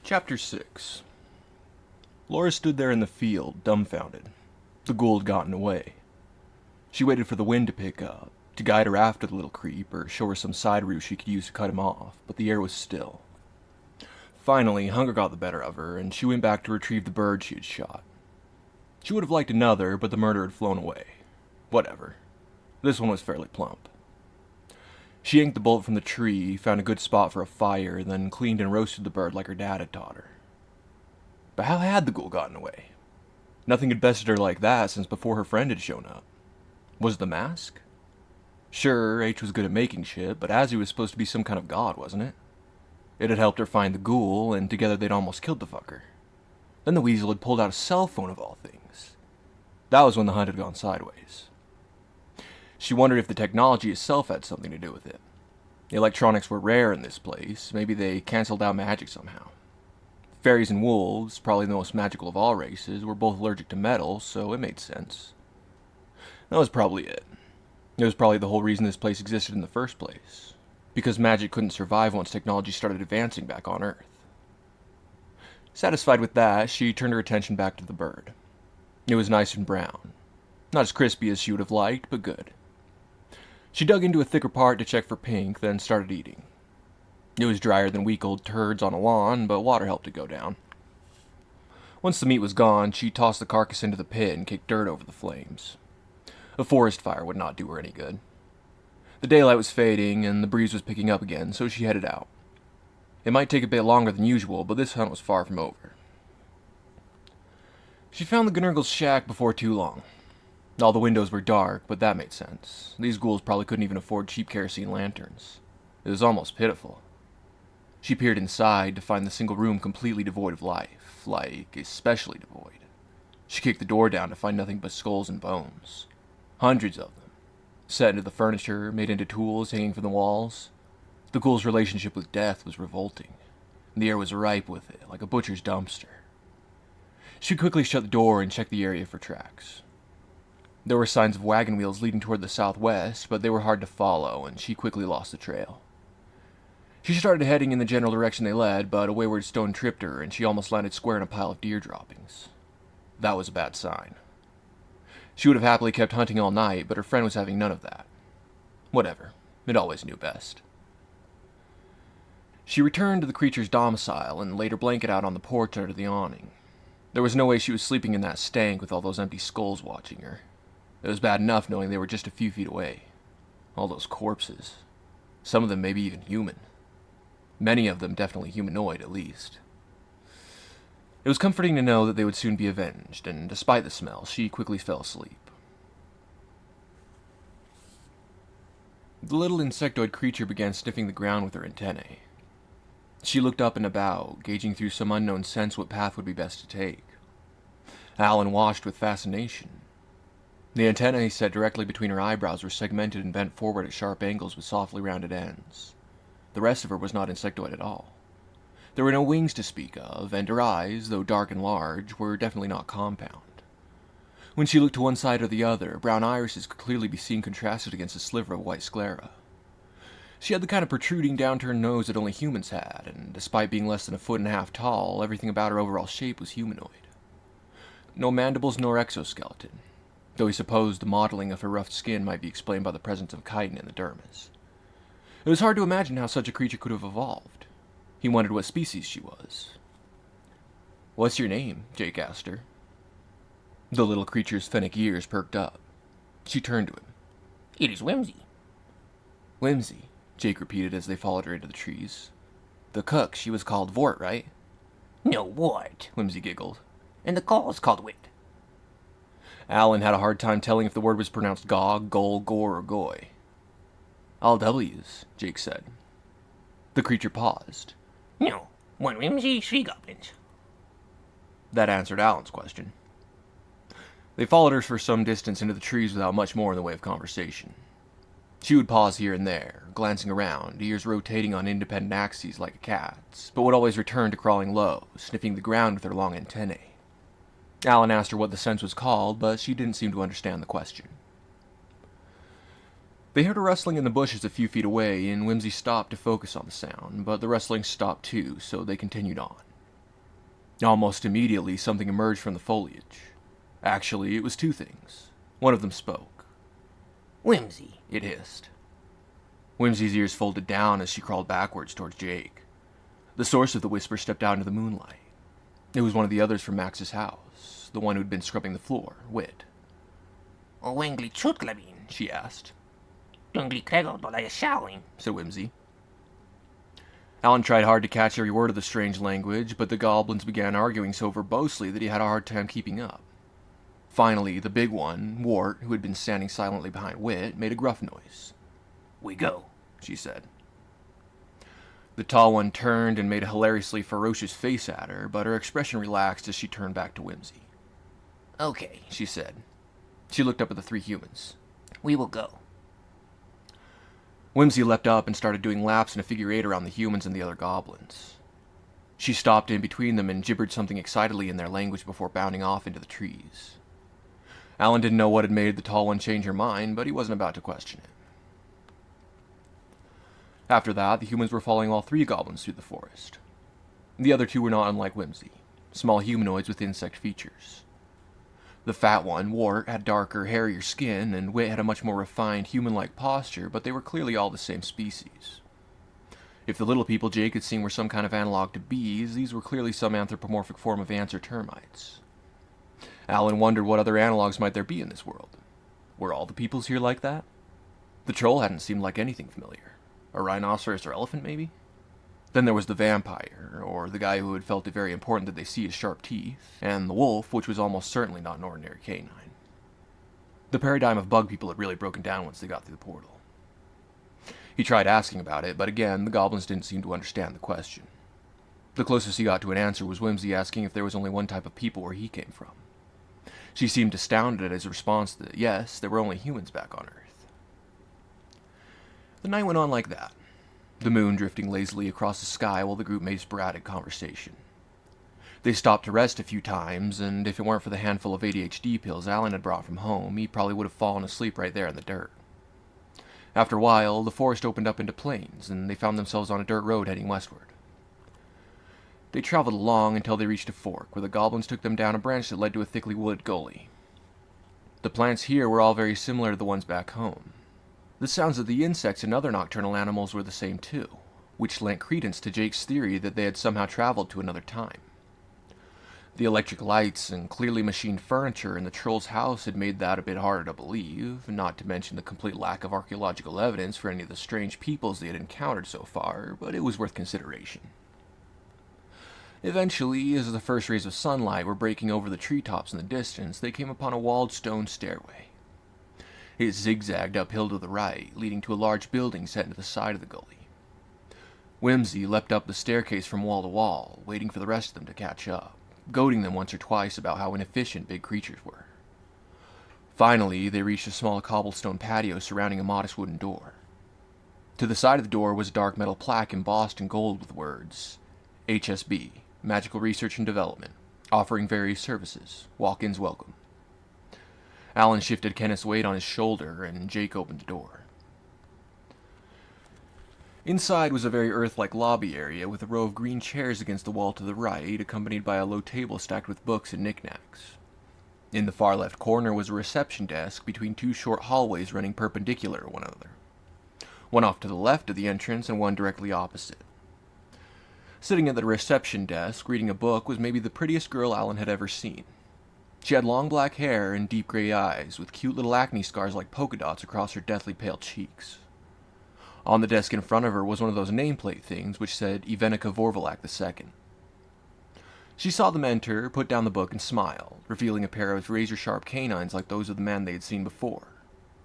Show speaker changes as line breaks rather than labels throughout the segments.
Chapter 6. Laura stood there in the field, dumbfounded. The ghoul had gotten away. She waited for the wind to pick up, to guide her after the little creep, or show her some side route she could use to cut him off, but the air was still. Finally, hunger got the better of her, and she went back to retrieve the bird she had shot. She would have liked another, but the murder had flown away. Whatever. This one was fairly plump. She yanked the bolt from the tree, found a good spot for a fire, then cleaned and roasted the bird like her dad had taught her. But how had the ghoul gotten away? Nothing had bested her like that since before her friend had shown up. Was it the mask? Sure, H was good at making shit, but Azzy was supposed to be some kind of god, wasn't it? It had helped her find the ghoul, and together they'd almost killed the fucker. Then the weasel had pulled out a cell phone of all things. That was when the hunt had gone sideways. She wondered if the technology itself had something to do with it. The electronics were rare in this place, maybe they cancelled out magic somehow. Fairies and wolves, probably the most magical of all races, were both allergic to metal, so it made sense. That was probably it. It was probably the whole reason this place existed in the first place. Because magic couldn't survive once technology started advancing back on Earth. Satisfied with that, she turned her attention back to the bird. It was nice and brown. Not as crispy as she would have liked, but good. She dug into a thicker part to check for pink, then started eating. It was drier than week-old turds on a lawn, but water helped it go down. Once the meat was gone, she tossed the carcass into the pit and kicked dirt over the flames. A forest fire would not do her any good. The daylight was fading, and the breeze was picking up again, so she headed out. It might take a bit longer than usual, but this hunt was far from over. She found the Gnurgle's shack before too long. All the windows were dark, but that made sense. These ghouls probably couldn't even afford cheap kerosene lanterns. It was almost pitiful. She peered inside to find the single room completely devoid of life, like especially devoid. She kicked the door down to find nothing but skulls and bones. Hundreds of them. Set into the furniture, made into tools hanging from the walls. The ghoul's relationship with death was revolting. The air was ripe with it, like a butcher's dumpster. She quickly shut the door and checked the area for tracks. There were signs of wagon wheels leading toward the southwest, but they were hard to follow, and she quickly lost the trail. She started heading in the general direction they led, but a wayward stone tripped her, and she almost landed square in a pile of deer droppings. That was a bad sign. She would have happily kept hunting all night, but her friend was having none of that. Whatever. It always knew best. She returned to the creature's domicile and laid her blanket out on the porch under the awning. There was no way she was sleeping in that stank with all those empty skulls watching her. It was bad enough knowing they were just a few feet away. All those corpses. Some of them maybe even human. Many of them definitely humanoid, at least. It was comforting to know that they would soon be avenged, and despite the smell, she quickly fell asleep. The little insectoid creature began sniffing the ground with her antennae. She looked up and about, gauging through some unknown sense what path would be best to take. Alan watched with fascination. The antennae set directly between her eyebrows were segmented and bent forward at sharp angles with softly rounded ends. The rest of her was not insectoid at all. There were no wings to speak of, and her eyes, though dark and large, were definitely not compound. When she looked to one side or the other, brown irises could clearly be seen contrasted against a sliver of white sclera. She had the kind of protruding, downturned nose that only humans had, and despite being less than a foot and a half tall, everything about her overall shape was humanoid. No mandibles nor exoskeleton, though he supposed the modeling of her rough skin might be explained by the presence of chitin in the dermis. It was hard to imagine how such a creature could have evolved. He wondered what species she was. "What's your name?" Jake asked her. The little creature's fennec ears perked up. She turned to him.
"It is Whimsy."
"Whimsy," Jake repeated as they followed her into the trees. "The cook, she was called Vort, right?"
"No, Wart,"
Whimsy giggled.
"And the call is called Wit."
Alan had a hard time telling if the word was pronounced gog, gol, gore, or goy. "All W's," Jake said. The creature paused.
"No, one Whimsy, 3 goblins."
That answered Alan's question. They followed her for some distance into the trees without much more in the way of conversation. She would pause here and there, glancing around, ears rotating on independent axes like a cat's, but would always return to crawling low, sniffing the ground with her long antennae. Alan asked her what the sense was called, but she didn't seem to understand the question. They heard a rustling in the bushes a few feet away, and Whimsy stopped to focus on the sound, but the rustling stopped too, so they continued on. Almost immediately, something emerged from the foliage. Actually, it was two things. One of them spoke.
Whimsy.
It hissed. Whimsy's ears folded down as she crawled backwards towards Jake. The source of the whisper stepped out into the moonlight. It was one of the others from Max's house, the one who'd been scrubbing the floor, Wit.
Wengli chutlabin.
She asked.
Dungli krego dolaya showing.
Said Whimsy. Alan tried hard to catch every word of the strange language, but the goblins began arguing so verbosely that he had a hard time keeping up. Finally, the big one, Wart, who had been standing silently behind Wit, made a gruff noise.
We go,
she said. The tall one turned and made a hilariously ferocious face at her, but her expression relaxed as she turned back to Whimsy.
Okay,
she said. She looked up at the three humans.
We will go.
Whimsy leapt up and started doing laps in a figure eight around the humans and the other goblins. She stopped in between them and gibbered something excitedly in their language before bounding off into the trees. Alan didn't know what had made the tall one change her mind, but he wasn't about to question it. After that, the humans were following all three goblins through the forest. The other two were not unlike Whimsy, small humanoids with insect features. The fat one, Wart, had darker, hairier skin, and Wit had a much more refined, human-like posture, but they were clearly all the same species. If the little people Jake had seen were some kind of analog to bees, these were clearly some anthropomorphic form of ants or termites. Alan wondered what other analogs might there be in this world. Were all the peoples here like that? The troll hadn't seemed like anything familiar. A rhinoceros or elephant, maybe? Then there was the vampire, or the guy who had felt it very important that they see his sharp teeth, and the wolf, which was almost certainly not an ordinary canine. The paradigm of bug people had really broken down once they got through the portal. He tried asking about it, but again, the goblins didn't seem to understand the question. The closest he got to an answer was Whimsy asking if there was only one type of people where he came from. She seemed astounded at his response that, yes, there were only humans back on Earth. The night went on like that, the moon drifting lazily across the sky while the group made sporadic conversation. They stopped to rest a few times, and if it weren't for the handful of ADHD pills Alan had brought from home, he probably would have fallen asleep right there in the dirt. After a while, the forest opened up into plains, and they found themselves on a dirt road heading westward. They traveled along until they reached a fork, where the goblins took them down a branch that led to a thickly wooded gully. The plants here were all very similar to the ones back home. The sounds of the insects and other nocturnal animals were the same too, which lent credence to Jake's theory that they had somehow traveled to another time. The electric lights and clearly machined furniture in the troll's house had made that a bit harder to believe, not to mention the complete lack of archaeological evidence for any of the strange peoples they had encountered so far, but it was worth consideration. Eventually, as the first rays of sunlight were breaking over the treetops in the distance, they came upon a walled stone stairway. It zigzagged uphill to the right, leading to a large building set into the side of the gully. Whimsy leapt up the staircase from wall to wall, waiting for the rest of them to catch up, goading them once or twice about how inefficient big creatures were. Finally, they reached a small cobblestone patio surrounding a modest wooden door. To the side of the door was a dark metal plaque embossed in gold with words, HSB, Magical Research and Development, offering various services. Walk-ins welcome. Alan shifted Kenneth's weight on his shoulder, and Jake opened the door. Inside was a very Earth-like lobby area with a row of green chairs against the wall to the right, accompanied by a low table stacked with books and knickknacks. In the far left corner was a reception desk between two short hallways running perpendicular to one another. One off to the left of the entrance and one directly opposite. Sitting at the reception desk, reading a book, was maybe the prettiest girl Alan had ever seen. She had long black hair and deep gray eyes, with cute little acne scars like polka dots across her deathly pale cheeks. On the desk in front of her was one of those nameplate things which said Ivenica Vorvalak II. She saw them enter, put down the book, and smiled, revealing a pair of razor-sharp canines like those of the man they had seen before,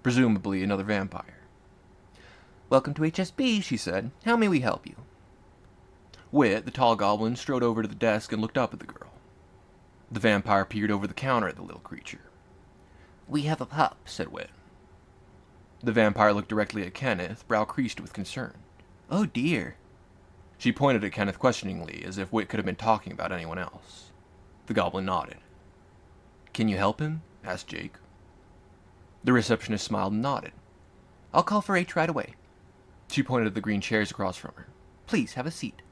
presumably another vampire. "Welcome to HSB, she said. How may we help you?" Wit, the tall goblin, strode over to the desk and looked up at the girl. The vampire peered over the counter at the little creature. "We have a pup," said Wit. The vampire looked directly at Kenneth, brow creased with concern. "Oh dear." She pointed at Kenneth questioningly, as if Wit could have been talking about anyone else. The goblin nodded. "Can you help him?" asked Jake. The receptionist smiled and nodded. "I'll call for H right away." She pointed at the green chairs across from her. "Please, have a seat."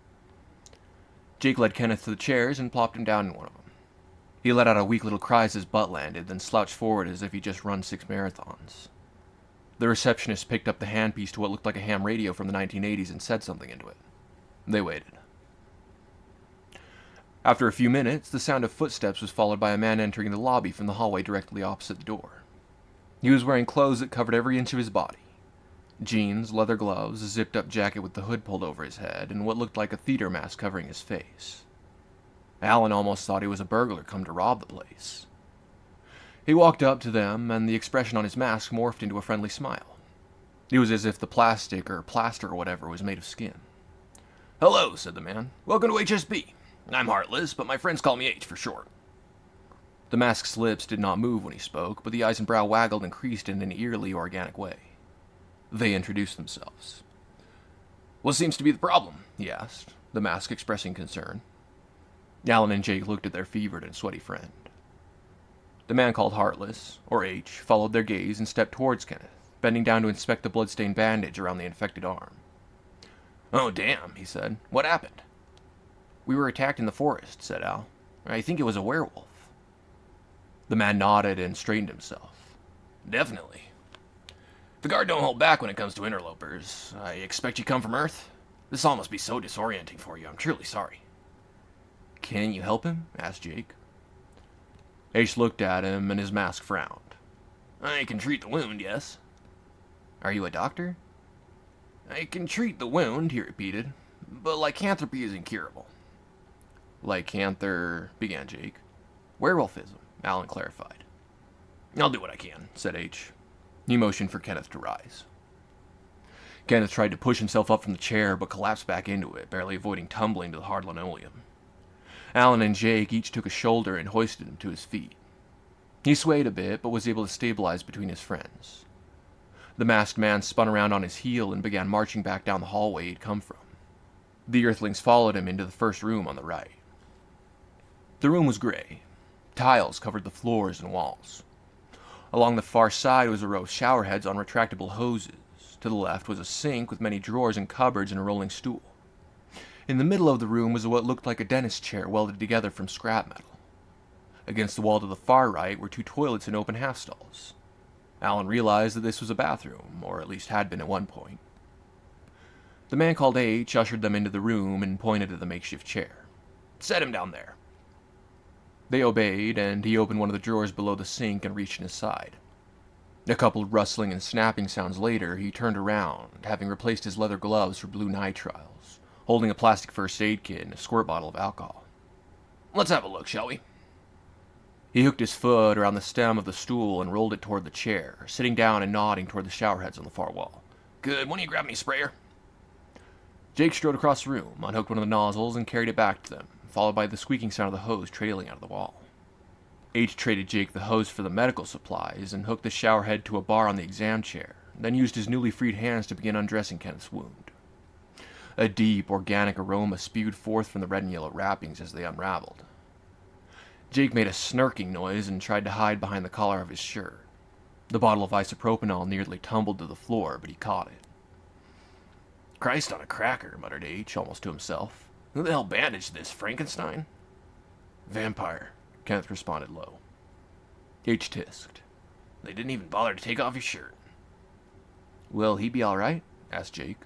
Jake led Kenneth to the chairs and plopped him down in one of them. He let out a weak little cry as his butt landed, then slouched forward as if he'd just run 6 marathons. The receptionist picked up the handpiece to what looked like a ham radio from the 1980s and said something into it. They waited. After a few minutes, the sound of footsteps was followed by a man entering the lobby from the hallway directly opposite the door. He was wearing clothes that covered every inch of his body. Jeans, leather gloves, a zipped-up jacket with the hood pulled over his head, and what looked like a theater mask covering his face. Alan almost thought he was a burglar come to rob the place. He walked up to them, and the expression on his mask morphed into a friendly smile. It was as if the plastic or plaster or whatever was made of skin. "Hello," said the man. "Welcome to HSB. I'm Heartless, but my friends call me H for short." The mask's lips did not move when he spoke, but the eyes and brow waggled and creased in an eerily organic way. They introduced themselves. "What seems to be the problem?" he asked, the mask expressing concern. Alan and Jake looked at their fevered and sweaty friend. The man called Heartless, or H, followed their gaze and stepped towards Kenneth, bending down to inspect the blood-stained bandage around the infected arm. "Oh, damn," he said. "What happened?" "We were attacked in the forest," said Al. "I think it was a werewolf." The man nodded and straightened himself. "Definitely. The guard don't hold back when it comes to interlopers. I expect you come from Earth? This all must be so disorienting for you. I'm truly sorry." "Can you help him?" asked Jake. H looked at him, and his mask frowned. "I can treat the wound, yes." "Are you a doctor?" "I can treat the wound," he repeated, "but lycanthropy is incurable." "Lycanther," began Jake. "Werewolfism," Alan clarified. "I'll do what I can," said H. He motioned for Kenneth to rise. Kenneth tried to push himself up from the chair, but collapsed back into it, barely avoiding tumbling to the hard linoleum. Alan and Jake each took a shoulder and hoisted him to his feet. He swayed a bit, but was able to stabilize between his friends. The masked man spun around on his heel and began marching back down the hallway he'd come from. The Earthlings followed him into the first room on the right. The room was gray. Tiles covered the floors and walls. Along the far side was a row of shower heads on retractable hoses. To the left was a sink with many drawers and cupboards and a rolling stool. In the middle of the room was what looked like a dentist's chair welded together from scrap metal. Against the wall to the far right were 2 toilets and open half-stalls. Alan realized that this was a bathroom, or at least had been at one point. The man called H ushered them into the room and pointed at the makeshift chair. "Set him down there." They obeyed, and he opened one of the drawers below the sink and reached in his side. A couple of rustling and snapping sounds later, he turned around, having replaced his leather gloves for blue nitriles, holding a plastic first aid kit and a squirt bottle of alcohol. "Let's have a look, shall we?" He hooked his foot around the stem of the stool and rolled it toward the chair, sitting down and nodding toward the shower heads on the far wall. "Good, one of you grab me a sprayer?" Jake strode across the room, unhooked one of the nozzles, and carried it back to them, followed by the squeaking sound of the hose trailing out of the wall. H traded Jake the hose for the medical supplies and hooked the shower head to a bar on the exam chair, then used his newly freed hands to begin undressing Kenneth's wound. A deep, organic aroma spewed forth from the red and yellow wrappings as they unraveled. Jake made a snarking noise and tried to hide behind the collar of his shirt. The bottle of isopropanol nearly tumbled to the floor, but he caught it. "Christ on a cracker," muttered H, almost to himself. "Who the hell bandaged this, Frankenstein?" "Vampire," Kenneth responded low. H tisked. "They didn't even bother to take off your shirt." "Will he be all right?" asked Jake.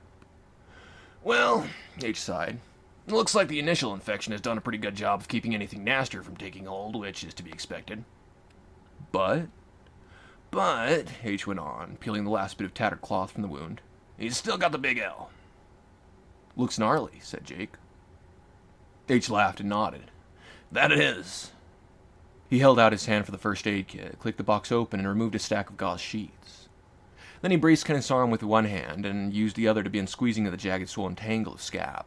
"Well," H sighed, "it looks like the initial infection has done a pretty good job of keeping anything nastier from taking hold, which is to be expected." But, H went on, peeling the last bit of tattered cloth from the wound, "he's still got the big L." "Looks gnarly," said Jake. H laughed and nodded. "That it is." He held out his hand for the first aid kit, clicked the box open, and removed a stack of gauze sheets. Then he braced Kenneth's arm with one hand and used the other to begin squeezing at the jagged, swollen tangle of scab.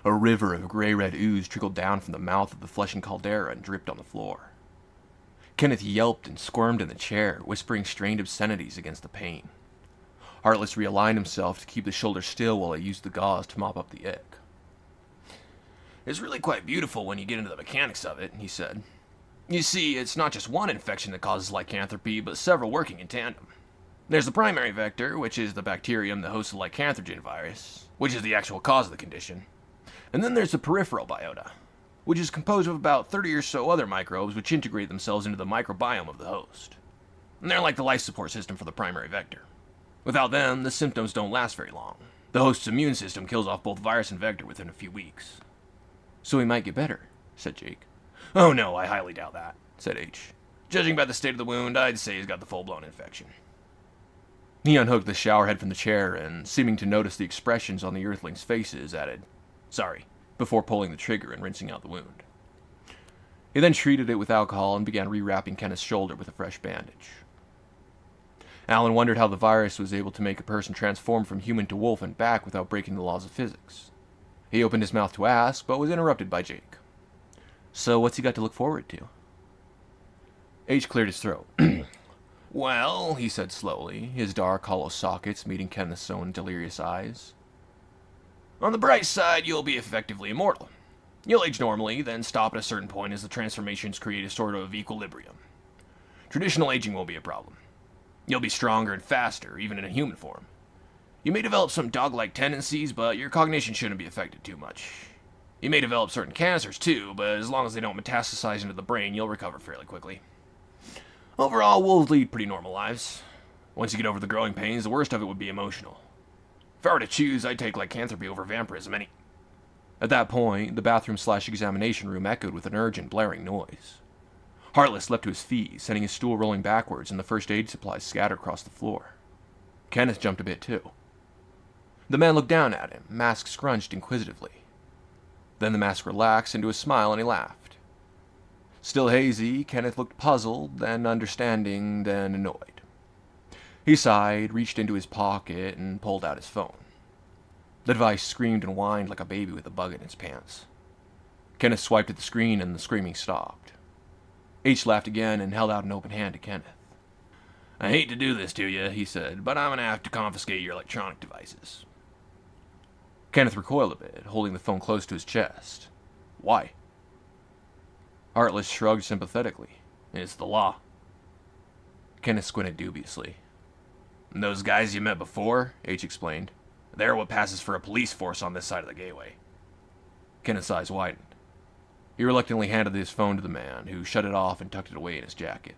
A river of gray-red ooze trickled down from the mouth of the fleshing caldera and dripped on the floor. Kenneth yelped and squirmed in the chair, whispering strained obscenities against the pain. Heartless realigned himself to keep the shoulder still while he used the gauze to mop up the ick. "It's really quite beautiful when you get into the mechanics of it," he said. "You see, it's not just one infection that causes lycanthropy, but several working in tandem. There's the primary vector, which is the bacterium that hosts the lycanthrogen virus, which is the actual cause of the condition. And then there's the peripheral biota, which is composed of about 30 or so other microbes which integrate themselves into the microbiome of the host. And they're like the life support system for the primary vector. Without them, the symptoms don't last very long. The host's immune system kills off both virus and vector within a few weeks.
So he might get better, said Jake.
Oh no, I highly doubt that, said H. Judging by the state of the wound, I'd say he's got the full-blown infection.
He unhooked the shower head from the chair and, seeming to notice the expressions on the earthlings' faces, added, "Sorry," before pulling the trigger and rinsing out the wound. He then treated it with alcohol and began rewrapping Kenneth's shoulder with a fresh bandage. Alan wondered how the virus was able to make a person transform from human to wolf and back without breaking the laws of physics. He opened his mouth to ask, but was interrupted by Jake.
So what's he got to look forward to?
H cleared his throat.
Well, he said slowly, his dark, hollow sockets meeting Kenneth's own delirious eyes. On the bright side, you'll be effectively immortal. You'll age normally, then stop at a certain point as the transformations create a sort of equilibrium. Traditional aging won't be a problem. You'll be stronger and faster, even in a human form. You may develop some dog-like tendencies, but your cognition shouldn't be affected too much. You may develop certain cancers too, but as long as they don't metastasize into the brain, you'll recover fairly quickly. Overall, wolves lead pretty normal lives. Once you get over the growing pains, the worst of it would be emotional. If I were to choose, I'd take lycanthropy over vampirism any...
At that point, the bathroom/examination room echoed with an urgent, blaring noise. Heartless leapt to his feet, sending his stool rolling backwards and the first aid supplies scattered across the floor. Kenneth jumped a bit too. The man looked down at him, mask scrunched inquisitively. Then the mask relaxed into a smile and he laughed. Still hazy, Kenneth looked puzzled, then understanding, then annoyed. He sighed, reached into his pocket, and pulled out his phone. The device screamed and whined like a baby with a bug in its pants. Kenneth swiped at the screen and the screaming stopped. H laughed again and held out an open hand to Kenneth.
I hate to do this to you, he said, but I'm going to have to confiscate your electronic devices.
Kenneth recoiled a bit, holding the phone close to his chest. Why? Heartless shrugged sympathetically.
It's the law.
Kenneth squinted dubiously.
Those guys you met before, H explained, they're what passes for a police force on this side of the gateway.
Kenneth's eyes widened. He reluctantly handed his phone to the man, who shut it off and tucked it away in his jacket.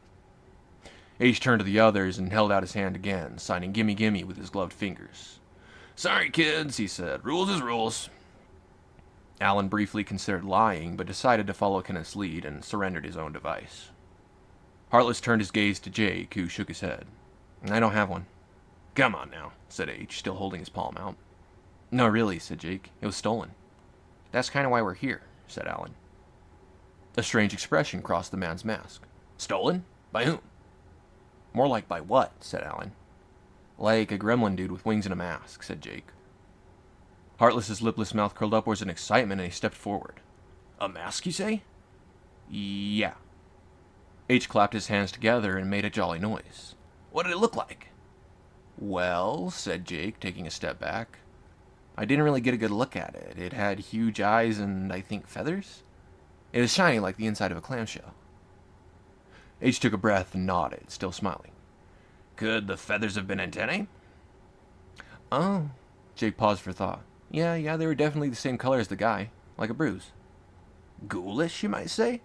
H turned to the others and held out his hand again, signing gimme gimme with his gloved fingers.
Sorry, kids, he said. Rules is rules.
Alan briefly considered lying, but decided to follow Kenneth's lead and surrendered his own device. Heartless turned his gaze to Jake, who shook his head. I don't have one.
Come on now, said H, still holding his palm out.
No, really, said Jake. It was stolen.
That's kind of why we're here, said Alan.
A strange expression crossed the man's mask.
Stolen? By whom?
More like by what, said Alan. Like a gremlin dude with wings and a mask, said Jake. Heartless's lipless mouth curled upwards in excitement and he stepped forward.
A mask, you say?
Yeah. H clapped his hands together and made a jolly noise.
What did it look like?
Well, said Jake, taking a step back. I didn't really get a good look at it. It had huge eyes and, I think, feathers. It was shiny like the inside of a clamshell. H took a breath and nodded, still smiling.
Could the feathers have been antennae?
Oh. Jake paused for thought. Yeah, they were definitely the same color as the guy, like a bruise.
Ghoulish, you might say?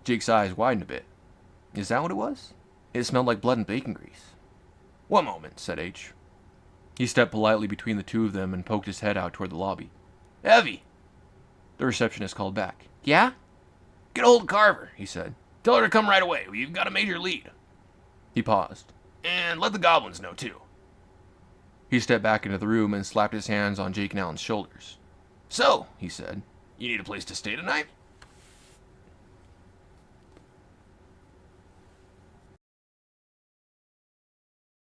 Jake's eyes widened a bit. Is that what it was? It smelled like blood and bacon grease.
One moment,
said H. He stepped politely between the two of them and poked his head out toward the lobby.
Evie!
The receptionist called back.
Yeah?
Get hold of Carver, he said. Tell her to come right away. We've got a major lead.
He paused.
And let the goblins know, too.
He stepped back into the room and slapped his hands on Jake and Alan's shoulders.
So, he said, you need a place to stay tonight?